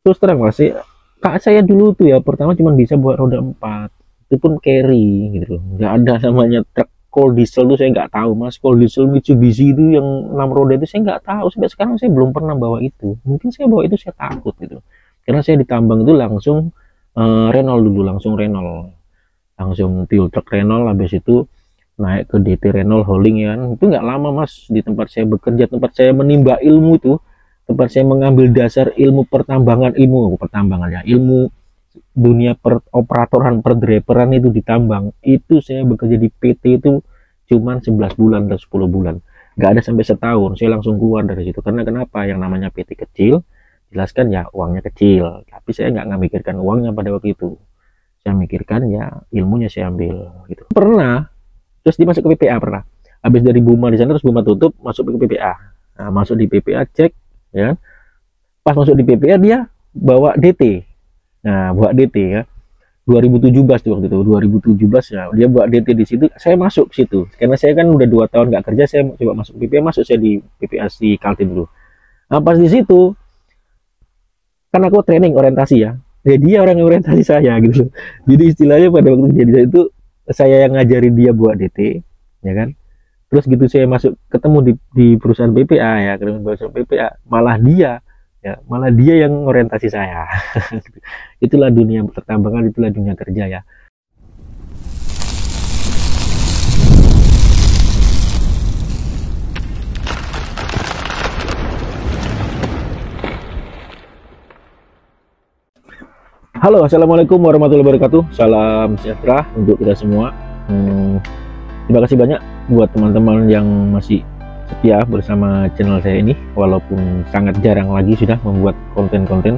Terus terang lah sih, kak saya dulu tuh ya pertama cuma bisa buat roda 4, itu pun carry gitu loh, nggak ada namanya truk cold diesel tuh saya nggak tahu mas. Cold diesel Mitsubishi itu yang 6 roda itu saya nggak tahu, sampai sekarang saya belum pernah bawa itu. Mungkin saya bawa itu saya takut gitu, karena saya ditambang itu langsung Renault dulu, langsung Renault, langsung fuel truck Renault, habis itu naik ke DT Renault Hauling ya kan. Itu nggak lama mas, di tempat saya bekerja, tempat saya menimba ilmu tuh, tempat saya mengambil dasar ilmu pertambangan, ilmu pertambangan ya, ilmu dunia operatoran perdriveran itu ditambang. Itu saya bekerja di PT itu cuman 11 bulan atau 10 bulan, nggak ada sampai setahun saya langsung keluar dari situ. Karena kenapa, yang namanya PT kecil, jelaskan ya uangnya kecil, tapi saya nggak memikirkan uangnya pada waktu itu, saya mikirkan ya ilmunya saya ambil gitu. Pernah terus dimasuk ke PPA, pernah habis dari Buma di sana, terus Buma tutup, masuk ke PPA. Nah, masuk di PPA cek ya, pas masuk di PPA dia bawa DT. Nah, bawa DT ya, 2017 tuh waktu itu, 2017 ya, dia buat DT di situ, saya masuk situ karena saya kan udah 2 tahun nggak kerja, saya coba masuk PPA, masuk saya di PPA si Kaltim dulu. Nah, pas di situ kan aku training orientasi ya, jadi dia orang yang orientasi saya gitu. Jadi istilahnya pada waktu jadi itu saya yang ngajarin dia buat DT ya kan. Terus gitu saya masuk ketemu di perusahaan PPA ya, ketemu perusahaan PPA, malah dia ya, malah dia yang orientasi saya. Itulah dunia pertambangan, itulah dunia kerja ya. Halo, assalamualaikum warahmatullahi wabarakatuh. Salam sejahtera untuk kita semua. Terima kasih banyak buat teman-teman yang masih setia bersama channel saya ini, walaupun sangat jarang lagi sudah membuat konten-konten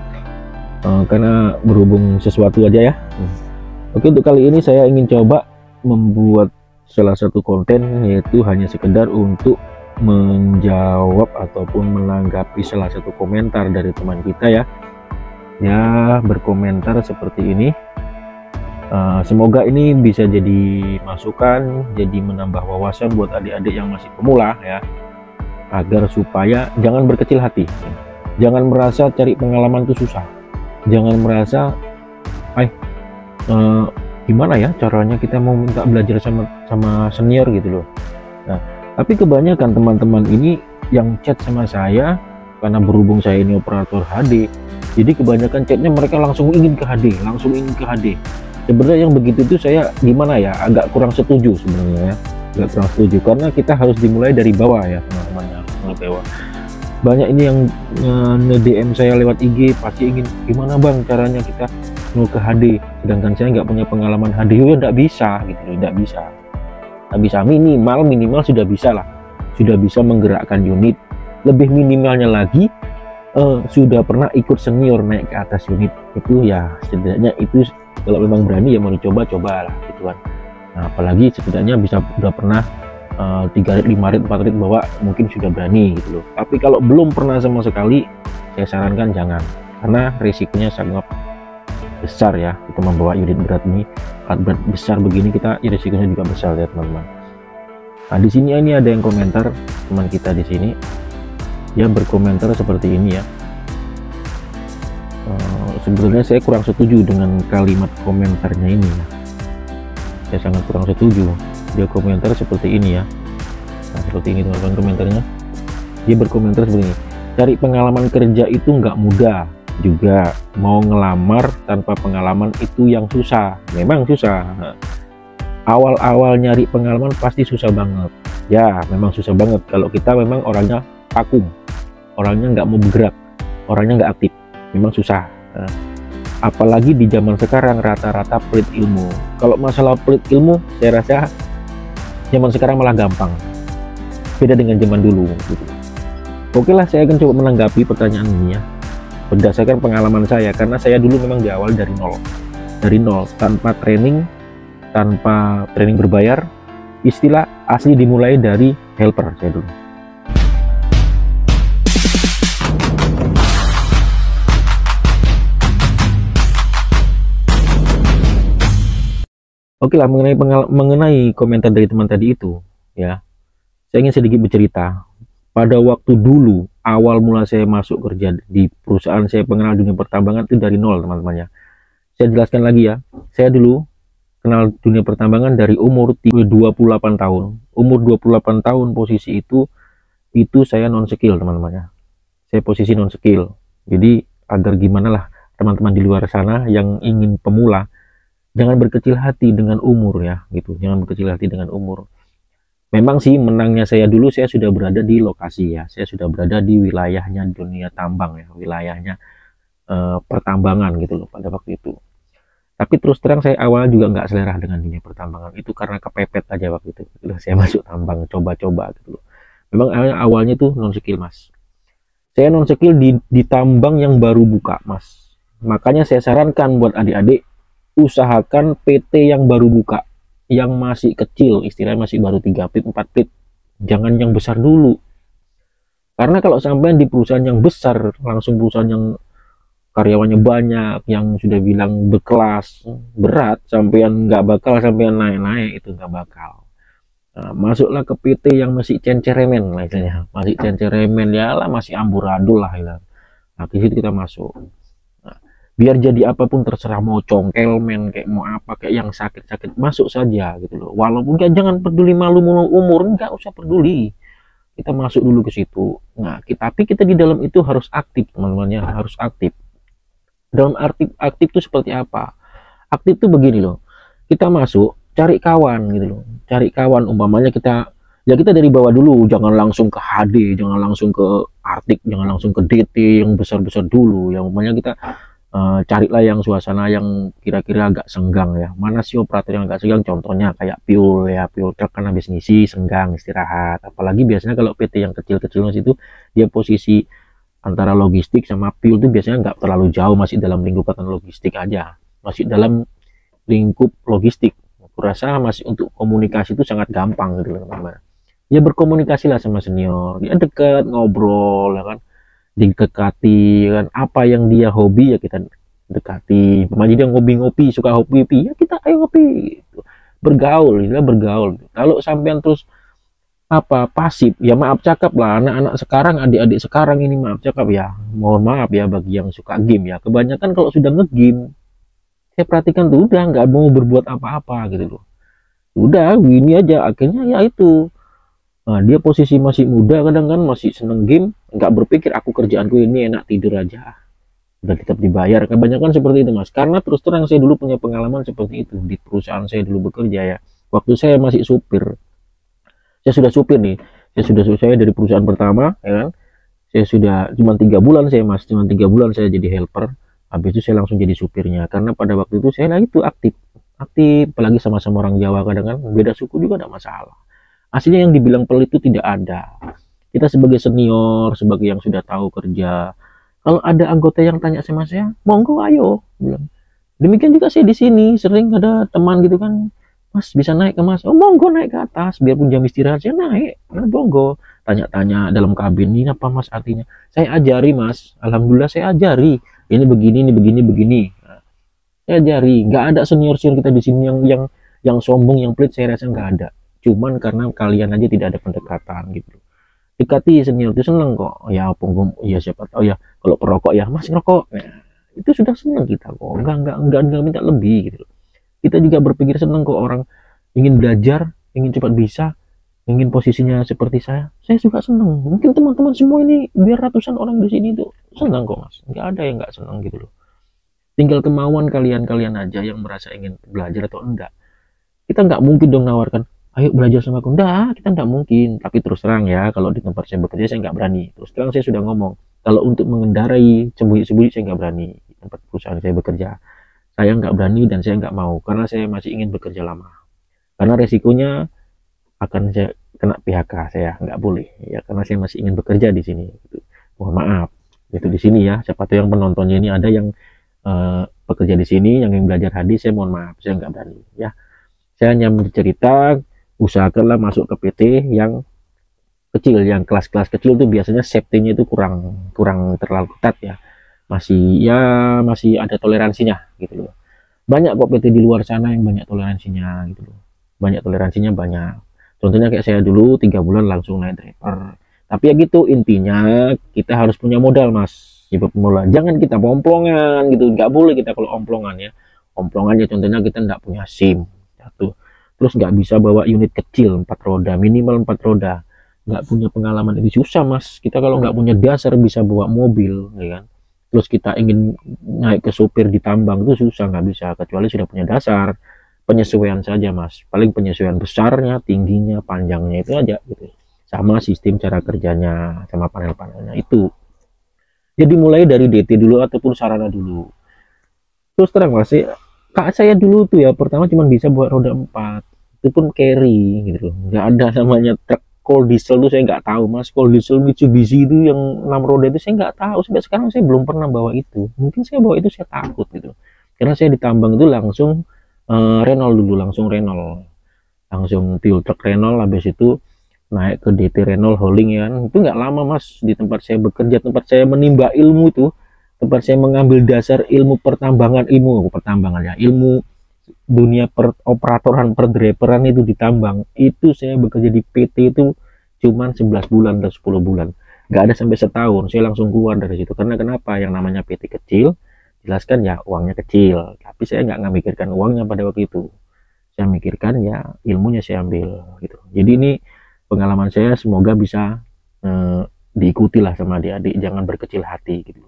karena berhubung sesuatu aja ya. Oke, untuk kali ini saya ingin coba membuat salah satu konten, yaitu hanya sekedar untuk menjawab ataupun menanggapi salah satu komentar dari teman kita ya, berkomentar seperti ini. Semoga ini bisa jadi masukan, jadi menambah wawasan buat adik-adik yang masih pemula ya, agar supaya jangan berkecil hati, jangan merasa cari pengalaman itu susah, jangan merasa gimana ya caranya kita mau minta belajar sama senior gitu loh. Nah, tapi kebanyakan teman-teman ini yang chat sama saya, karena berhubung saya ini operator HD, jadi kebanyakan chatnya mereka langsung ingin ke HD, langsung ingin ke HD. Sebenarnya yang begitu itu saya gimana ya, agak kurang setuju sebenarnya ya, agak kurang setuju, karena kita harus dimulai dari bawah ya teman-teman ya, mulai bawah. Banyak ini yang nge-DM saya lewat IG, pasti ingin gimana bang caranya kita mau ke HD, sedangkan saya nggak punya pengalaman HD. Ya nggak bisa gitu loh, nggak bisa, minimal sudah bisa lah, sudah bisa menggerakkan unit, lebih minimalnya lagi sudah pernah ikut senior naik ke atas unit, itu ya setidaknya itu kalau memang berani ya mau dicoba-coba lah gitu kan. Nah, apalagi setidaknya bisa udah pernah 3 rit, 5 rit, 4 rit bawa, mungkin sudah berani gitu loh. Tapi kalau belum pernah sama sekali, saya sarankan jangan, karena risikonya sangat besar ya, kita membawa unit berat ini, berat besar begini, kita ya, risikonya juga besar ya teman-teman. Nah, di sini ini ada yang komentar teman kita di sini, dia berkomentar seperti ini ya. Sebenarnya saya kurang setuju dengan kalimat komentarnya ini ya, saya sangat kurang setuju. Dia komentar seperti ini ya, nah seperti ini teman-teman komentarnya. Dia berkomentar seperti ini, cari pengalaman kerja itu nggak mudah juga, mau ngelamar tanpa pengalaman itu yang susah. Memang susah, awal-awal nyari pengalaman pasti susah banget ya, memang susah banget kalau kita memang orangnya vakum, orangnya nggak mau bergerak, orangnya nggak aktif, memang susah. Apalagi di zaman sekarang rata-rata pelit ilmu. Kalau masalah pelit ilmu, saya rasa zaman sekarang malah gampang, beda dengan zaman dulu gitu. Oke lah, saya akan coba menanggapi pertanyaan ini ya, berdasarkan pengalaman saya, karena saya dulu memang di awal dari nol, tanpa training berbayar, istilah asli dimulai dari helper saya dulu. Oke lah, mengenai komentar dari teman tadi itu ya, saya ingin sedikit bercerita. Pada waktu dulu awal mula saya masuk kerja di perusahaan saya pengenal dunia pertambangan itu dari nol teman-teman ya. Saya jelaskan lagi ya, saya dulu kenal dunia pertambangan dari umur 28 tahun. Umur 28 tahun posisi itu saya non skill teman-teman ya. Saya posisi non skill. Jadi agar gimana lah teman-teman di luar sana yang ingin pemula, jangan berkecil hati dengan umur ya gitu. Jangan berkecil hati dengan umur. Memang sih menangnya saya dulu, saya sudah berada di lokasi ya. Saya sudah berada di wilayahnya dunia tambang ya, wilayahnya pertambangan gitu loh pada waktu itu. Tapi terus terang saya awalnya juga nggak selera dengan dunia pertambangan. Itu karena kepepet aja waktu itu. Saya masuk tambang, coba-coba gitu loh. Memang awalnya tuh non skill mas. Saya non skill di tambang yang baru buka mas. Makanya saya sarankan buat adik-adik, usahakan PT yang baru buka, yang masih kecil, istilahnya masih baru 3 pit, 4 pit. Jangan yang besar dulu. Karena kalau sampai di perusahaan yang besar, langsung perusahaan yang karyawannya banyak, yang sudah bilang berkelas, berat, sampean nggak bakal sampean naik-naik, itu nggak bakal. Nah, masuklah ke PT yang masih cenceremen lah istilahnya, masih cenceremen ya lah, masih amburadul lah ya. Nah, di situ kita masuk. Nah, biar jadi apapun terserah, mau congkel men, kayak mau apa, kayak yang sakit-sakit masuk saja gitu loh. Walaupun jangan peduli malu umur, nggak usah peduli. Kita masuk dulu ke situ. Nah, tapi kita di dalam itu harus aktif teman-teman ya, harus aktif. Dalam aktif itu seperti apa? Aktif itu begini loh. Kita masuk, cari kawan gitu loh. Cari kawan, umpamanya kita dari bawah dulu, jangan langsung ke HD, jangan langsung ke Arctic, jangan langsung ke DT yang besar-besar dulu. Yang umpamanya kita carilah yang suasana yang kira-kira agak senggang ya. Mana sih operator yang agak senggang? Contohnya kayak fuel ya, fuel truck kan habis ngisi senggang istirahat. Apalagi biasanya kalau PT yang kecil-kecil itu dia posisi antara logistik sama fuel itu biasanya nggak terlalu jauh, masih dalam lingkupan logistik aja, masih dalam lingkup logistik. Aku rasa masih untuk komunikasi itu sangat gampang gitu loh teman-teman. Ya berkomunikasi lah sama senior, dia dekat ngobrol ya kan, didekati kan, apa yang dia hobi ya kita dekati. Pemaji dia ngopi-ngopi, suka hobi-hobi ya kita ayo ngopi, bergaul, kita bergaul. Kalau sampean terus apa pasif ya, maaf cakap lah, anak-anak sekarang, adik-adik sekarang ini maaf cakap ya, mohon maaf ya bagi yang suka game ya, kebanyakan kalau sudah ngegame saya perhatikan tuh udah nggak mau berbuat apa-apa gitu loh, udah gini aja akhirnya ya itu. Nah, dia posisi masih muda kadang kan masih seneng game, nggak berpikir aku kerjaanku ini enak tidur aja udah tetap dibayar. Kebanyakan seperti itu mas, karena terus terang saya dulu punya pengalaman seperti itu di perusahaan saya dulu bekerja ya. Waktu saya masih supir, saya sudah supir nih, saya dari perusahaan pertama ya kan, saya sudah cuma 3 bulan saya mas, cuma 3 bulan saya jadi helper, habis itu saya langsung jadi supirnya. Karena pada waktu itu saya lagi itu aktif, apalagi sama-sama orang Jawa, kadang kan beda suku juga ada masalah. Aslinya yang dibilang pelit itu tidak ada. Kita sebagai senior, sebagai yang sudah tahu kerja, kalau ada anggota yang tanya sama saya, monggo ayo bilang. Demikian juga saya di sini sering ada teman gitu kan, mas bisa naik ke mas, oh monggo naik ke atas, biarpun jam istirahat saya naik, monggo. Tanya-tanya dalam kabin, ini apa mas artinya, saya ajari mas, alhamdulillah saya ajari, ini begini, ini begini, begini. Nah, saya ajari, nggak ada senior kita di sini yang sombong, yang pelit, saya rasa nggak ada. Cuman karena kalian aja tidak ada pendekatan gitu. Dekati senior itu seneng kok, ya punggung, ya siapa tahu ya kalau perokok ya mas ngerokok, nah, itu sudah seneng kita kok, enggak minta lebih gitu. Kita juga berpikir seneng kok, orang ingin belajar, ingin cepat bisa, ingin posisinya seperti saya juga seneng. Mungkin teman-teman semua ini biar ratusan orang di sini tuh seneng kok mas, nggak ada yang nggak seneng gitu loh. Tinggal kemauan kalian aja yang merasa ingin belajar atau enggak. Kita nggak mungkin dong nawarkan, ayo belajar sama aku, enggak, kita nggak mungkin. Tapi terus terang ya, kalau di tempat saya bekerja saya nggak berani. Terus terang saya sudah ngomong, kalau untuk mengendarai sembunyi-sembunyi saya nggak berani. Di tempat perusahaan saya bekerja saya nggak berani dan saya nggak mau, karena saya masih ingin bekerja lama. Karena resikonya akan saya kena PHK, saya nggak boleh ya, karena saya masih ingin bekerja di sini. Gitu. Mohon maaf, itu di sini ya. Siapa tahu yang penontonnya ini ada yang bekerja di sini, yang ingin belajar hadis, saya mohon maaf, saya nggak berani ya. Saya hanya bercerita, usahakanlah masuk ke PT yang kecil, yang kelas-kelas kecil itu biasanya safety-nya itu kurang terlalu ketat ya. Masih ada toleransinya gitu loh. Banyak kok PT di luar sana yang banyak toleransinya gitu loh. Banyak toleransinya banyak. Contohnya kayak saya dulu 3 bulan langsung naik driver. Tapi ya gitu, intinya kita harus punya modal mas, jiwa pemula. Jangan kita omplongan gitu, nggak boleh kita kalau omplongan ya. Omplongan ya contohnya kita nggak punya SIM satu, terus nggak bisa bawa unit kecil 4 roda, minimal 4 roda, nggak punya pengalaman, itu susah mas. Kita kalau nggak punya dasar bisa bawa mobil ya kan, terus kita ingin naik ke supir di tambang itu susah, nggak bisa kecuali sudah punya dasar. Penyesuaian saja mas, paling penyesuaian besarnya, tingginya, panjangnya itu aja gitu, sama sistem cara kerjanya, sama panel-panelnya itu. Jadi mulai dari DT dulu ataupun sarana dulu. Terus terang masih kak saya dulu tuh ya pertama cuma bisa buat roda 4, itu pun carry gitu loh, nggak ada namanya truk cold diesel tuh saya nggak tahu mas. Cold diesel Mitsubishi itu yang 6 roda itu saya nggak tahu, sampai sekarang saya belum pernah bawa itu. Mungkin saya bawa itu saya takut gitu, karena saya ditambang itu langsung Renault dulu, langsung Renault, langsung fuel truck Renault, habis itu naik ke DT Renault hauling ya kan. Itu nggak lama mas, di tempat saya bekerja, tempat saya menimba ilmu itu, tempat saya mengambil dasar ilmu pertambangan, ilmu pertambangan ya, ilmu dunia operatoran perdriveran itu ditambang. Itu saya bekerja di PT itu cuman 11 bulan atau 10 bulan, nggak ada sampai setahun saya langsung keluar dari situ. Karena kenapa, yang namanya PT kecil jelaskan ya uangnya kecil, tapi saya nggak memikirkan uangnya pada waktu itu, saya mikirkan ya ilmunya saya ambil gitu. Jadi ini pengalaman saya, semoga bisa diikuti lah sama adik-adik. Jangan berkecil hati gitu,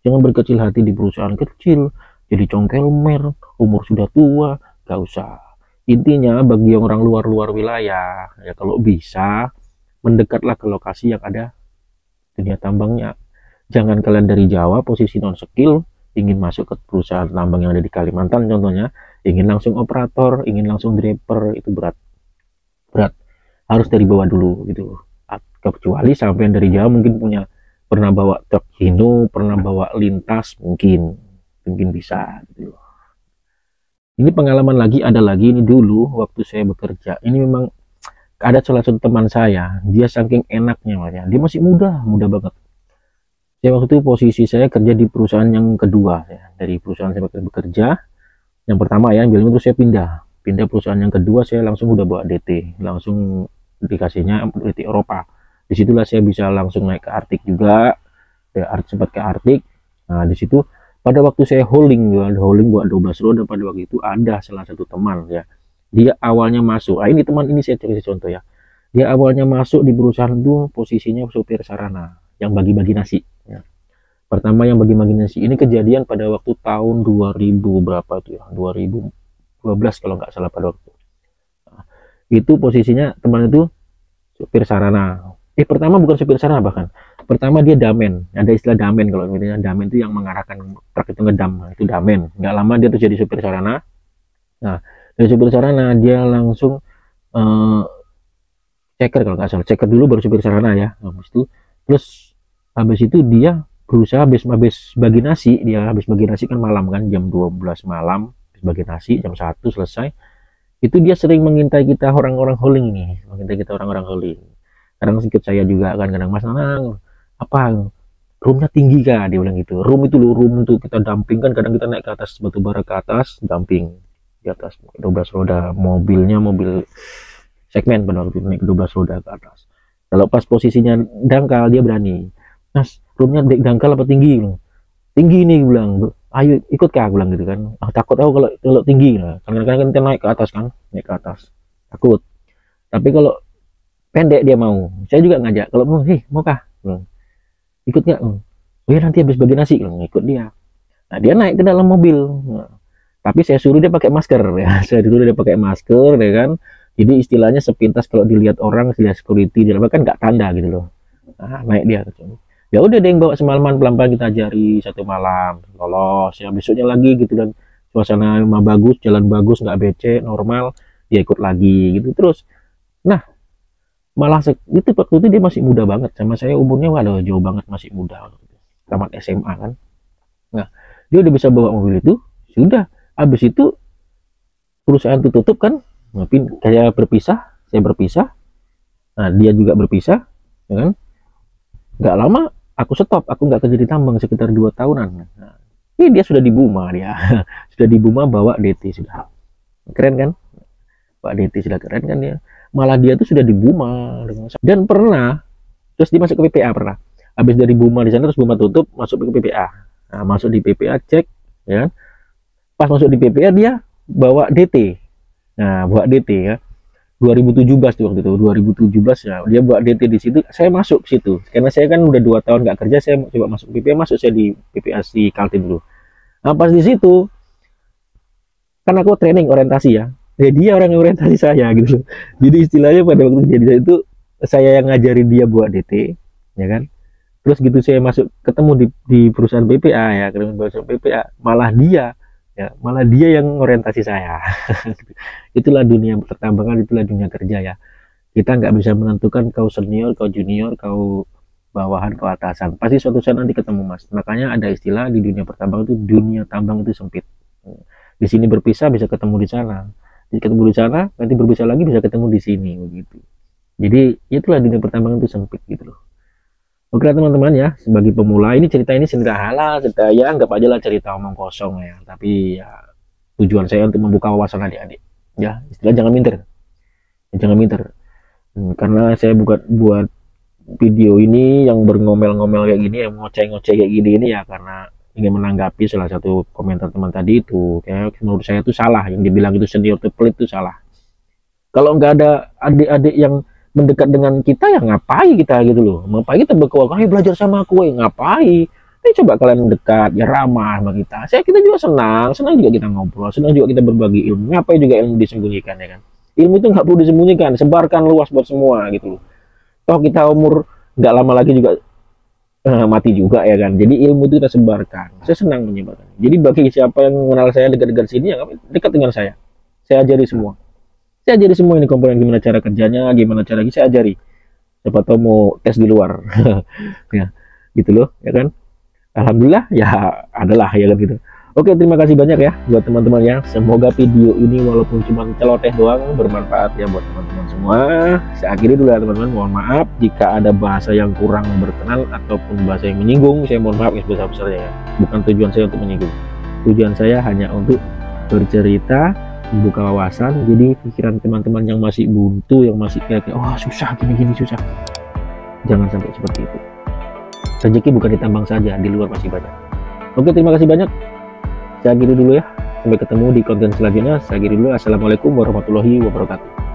jangan berkecil hati di perusahaan kecil jadi congkel mer, umur sudah tua, gak usah. Intinya bagi orang luar wilayah ya, kalau bisa mendekatlah ke lokasi yang ada dunia tambangnya. Jangan kalian dari Jawa posisi non skill ingin masuk ke perusahaan tambang yang ada di Kalimantan contohnya, ingin langsung operator, ingin langsung driver, itu berat, harus dari bawah dulu gitu. Kecuali sampai dari Jawa mungkin pernah bawa truk Hino, pernah bawa lintas, mungkin bisa gitu. Ini pengalaman lagi, ada lagi ini dulu waktu saya bekerja, ini memang ada salah satu teman saya, dia saking enaknya makanya, dia masih muda banget. Saya waktu itu posisi saya kerja di perusahaan yang kedua ya, dari perusahaan saya bekerja yang pertama ya, yang itu saya pindah perusahaan yang kedua, saya langsung udah bawa DT, langsung dikasihnya DT Eropa. Disitulah saya bisa langsung naik ke Arctic juga ya, sempat ke Arctic. Nah disitu pada waktu saya hauling buat 12 roda, pada waktu itu ada salah satu teman ya, dia awalnya masuk, ini teman ini saya cerita contoh ya, dia awalnya masuk di perusahaan itu posisinya supir sarana yang bagi-bagi nasi ya. Pertama yang bagi-bagi nasi ini kejadian pada waktu tahun 2000 berapa tuh ya, 2012 kalau nggak salah pada waktu. Nah, itu posisinya teman itu supir sarana. Pertama bukan supir sarana, bahkan pertama dia damen, ada istilah damen. Kalau misalnya damen itu yang mengarahkan truk itu ngedam, itu damen. Nggak lama dia tuh jadi supir sarana. Nah dari supir sarana dia langsung ceker, kalau nggak salah ceker dulu baru supir sarana ya. Habis itu terus habis itu dia berusaha habis bagi nasi, dia habis bagi nasi kan malam kan, jam 12 malam habis bagi nasi, jam 1 selesai. Itu dia sering mengintai kita orang-orang hauling ini, mengintai kita orang-orang hauling. Kadang ikut saya juga kan, kadang mas Nanang apa roomnya tinggi kah, dia bilang gitu. Room itu loh, room untuk kita dumping kan, kadang kita naik ke atas batu bara, ke atas dumping di atas 12 roda, mobilnya mobil segmen pada waktu itu naik 12 roda ke atas. Kalau pas posisinya dangkal dia berani, mas roomnya dangkal apa tinggi? Tinggi nih, bilang ayo ikut kah, bilang gitu kan. Takut aku kalau tinggi lah, kadang-kadang kita naik ke atas kan, naik ke atas takut. Tapi kalau pendek dia mau, saya juga ngajak, kalau mau kah, ikut nggak? Oh ya nanti habis bagi nasi, ikut dia. Nah dia naik ke dalam mobil, tapi saya suruh dia pakai masker ya, saya suruh dia pakai masker ya kan. Jadi istilahnya sepintas kalau dilihat orang, dilihat security dia kan nggak tanda gitu loh. Nah naik dia, ya udah deh yang bawa semalaman, pelan-pelan kita ajari, satu malam lolos ya, besoknya lagi gitu, dan suasana mah bagus, jalan bagus, nggak becek, normal, dia ikut lagi gitu terus. Nah malah itu waktu itu dia masih muda banget sama saya, umurnya waduh jauh banget, masih muda, tamat SMA kan. Nah dia udah bisa bawa mobil itu, sudah habis itu perusahaan itu tutup kan, kayak berpisah, saya berpisah, nah dia juga berpisah ya kan. Nggak lama aku stop, aku nggak kerja di tambang sekitar 2 tahunan. Nah, ini dia sudah di Buma, dia sudah di Buma bawa DT, sudah keren kan, Pak DT sudah keren kan dia. Malah dia tuh sudah di Buma, dan pernah Terus dia masuk ke PPA pernah. Habis dari Buma di sana terus Buma tutup, masuk ke PPA. Nah, masuk di PPA cek, ya kan. Pas masuk di PPA dia bawa DT. Nah, bawa DT ya. 2017 tuh waktu itu, 2017 ya. Dia buat DT di situ, saya masuk ke situ. Karena saya kan udah 2 tahun nggak kerja, saya coba masuk PPA, masuk saya di PPA si Kaltim dulu. Nah, pas di situ kan aku training orientasi ya. Ya dia orang yang orientasi saya gitu. Jadi istilahnya pada waktu kejadian itu saya yang ngajarin dia buat DT, ya kan. Terus gitu saya masuk ketemu di perusahaan PPA ya, ketemu perusahaan PPA, malah dia yang orientasi saya. Itulah dunia pertambangan, itulah dunia kerja ya. Kita nggak bisa menentukan kau senior, kau junior, kau bawahan, kau atasan. Pasti suatu saat nanti ketemu mas. Makanya ada istilah di dunia pertambangan itu, dunia tambang itu sempit. Di sini berpisah bisa ketemu di sana. Ketemu di sana, nanti berpisah lagi bisa ketemu di sini begitu. Jadi itulah dunia pertambangan itu sempit gitu loh. Oke teman-teman ya, sebagai pemula ini cerita ini sederhana, cerita ya anggap aja lah cerita omong kosong ya. Tapi ya tujuan saya untuk membuka wawasan adik-adik. Ya istilah jangan minder, jangan minder. Karena saya buat video ini yang berngomel-ngomel kayak gini, yang ngoceh-ngoceh kayak gini ini ya karena ingin menanggapi salah satu komentar teman tadi itu. Kayak menurut saya itu salah, yang dibilang itu senior itu pelit itu salah. Kalau nggak ada adik-adik yang mendekat dengan kita ya ngapain kita gitu loh, ngapain kita berkawan, ayo belajar sama aku, ngapain. Coba kalian mendekat ya, ramah sama kita juga senang juga kita ngobrol, senang juga kita berbagi ilmu. Ngapain juga ilmu disembunyikan ya kan, ilmu itu nggak perlu disembunyikan, sebarkan luas buat semua gitu loh. Toh kita umur nggak lama lagi juga mati juga ya kan, jadi ilmu itu kita sebarkan. Saya senang menyebarkan. Jadi bagi siapa yang mengenal saya dekat-dekat sini ya dekat dengan saya ajari semua. Saya ajari semua ini komponen, gimana cara kerjanya, gimana cara saya ajari. Siapa tahu mau tes di luar. Ya, gitu loh, ya kan. Alhamdulillah ya adalah ya kan gitu. Oke, terima kasih banyak ya buat teman-teman ya. Semoga video ini walaupun cuma celoteh doang bermanfaat ya buat teman-teman semua. Saya akhiri dulu ya teman-teman. Mohon maaf jika ada bahasa yang kurang berkenan ataupun bahasa yang menyinggung. Saya mohon maaf ya sebesar-besarnya ya. Bukan tujuan saya untuk menyinggung. Tujuan saya hanya untuk bercerita, membuka wawasan. Jadi pikiran teman-teman yang masih buntu, yang masih kayak oh susah gini-gini susah, jangan sampai seperti itu. Rezeki bukan di tambang saja, di luar masih banyak. Oke, terima kasih banyak. Saya akhiri dulu ya, sampai ketemu di konten selanjutnya. Saya akhiri dulu. Assalamualaikum warahmatullahi wabarakatuh.